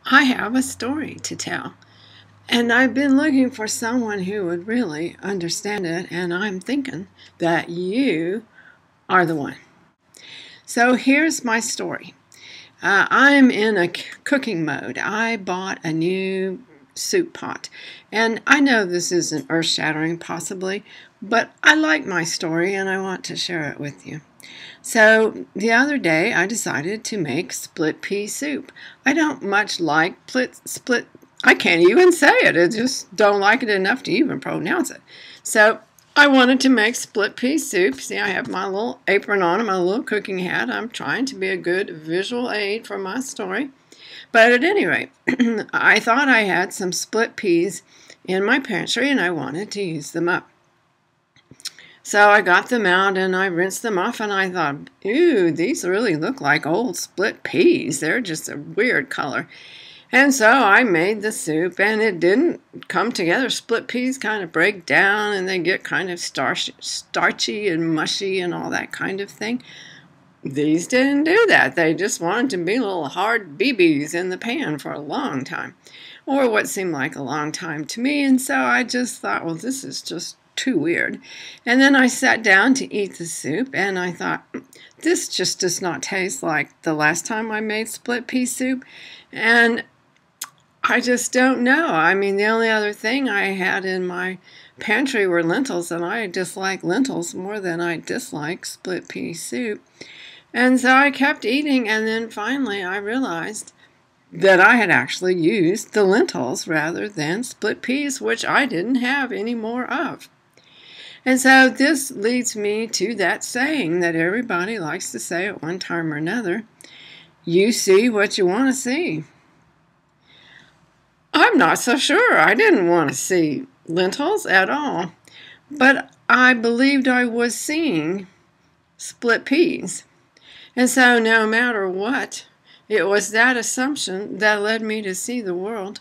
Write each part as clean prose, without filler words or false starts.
I have a story to tell, and I've been looking for someone who would really understand it, and I'm thinking that you are the one. So here's my story. I'm in a cooking mode. I bought a new soup pot, and I know this isn't earth-shattering possibly, but I like my story and I want to share it with you. So the other day I decided to make split pea soup. I don't much like split. I can't even say it. I just don't like it enough to even pronounce it. So I wanted to make split pea soup. See, I have my little apron on and my little cooking hat. I'm trying to be a good visual aid for my story. But at any rate, I thought I had some split peas in my pantry and I wanted to use them up. So I got them out and I rinsed them off and I thought, ooh, these really look like old split peas. They're just a weird color. And so I made the soup and it didn't come together. Split peas kind of break down and they get kind of starchy and mushy and all that kind of thing. These didn't do that. They just wanted to be little hard BBs in the pan for a long time, or what seemed like a long time to me. And so I just thought, well, this is just too weird. And then I sat down to eat the soup and I thought, this just does not taste like the last time I made split pea soup. And I just don't know. I mean, the only other thing I had in my pantry were lentils, and I dislike lentils more than I dislike split pea soup. And so I kept eating, and then finally I realized that I had actually used the lentils rather than split peas, which I didn't have any more of. And so this leads me to that saying that everybody likes to say at one time or another, you see what you want to see. I'm not so sure. I didn't want to see lentils at all, but I believed I was seeing split peas. And so no matter what, it was that assumption that led me to see the world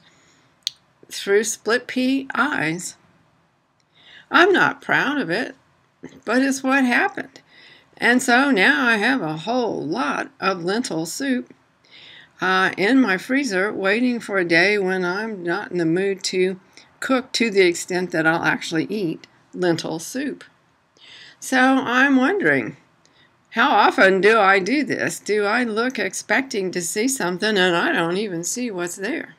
through split pea eyes. I'm not proud of it, but it's what happened. And so now I have a whole lot of lentil soup in my freezer waiting for a day when I'm not in the mood to cook to the extent that I'll actually eat lentil soup. So I'm wondering, how often do I do this? Do I look expecting to see something and I don't even see what's there?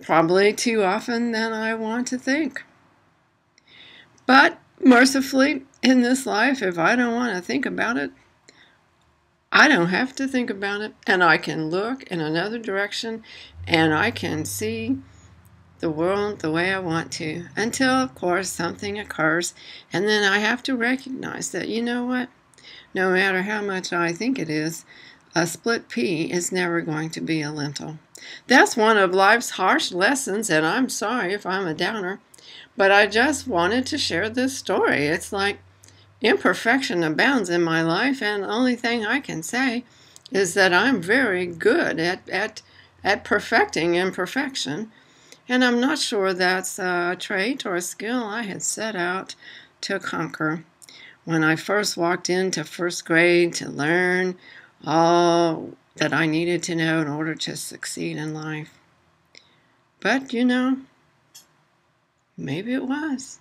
Probably too often than I want to think. But mercifully, in this life, if I don't want to think about it, I don't have to think about it, and I can look in another direction, and I can see the world the way I want to, until, of course, something occurs, and then I have to recognize that, you know what, no matter how much I think it is, a split pea is never going to be a lentil. That's one of life's harsh lessons, and I'm sorry if I'm a downer, but I just wanted to share this story. It's like imperfection abounds in my life, and the only thing I can say is that I'm very good at perfecting imperfection, and I'm not sure that's a trait or a skill I had set out to conquer when I first walked into first grade to learn all that I needed to know in order to succeed in life. But, you know, maybe it was.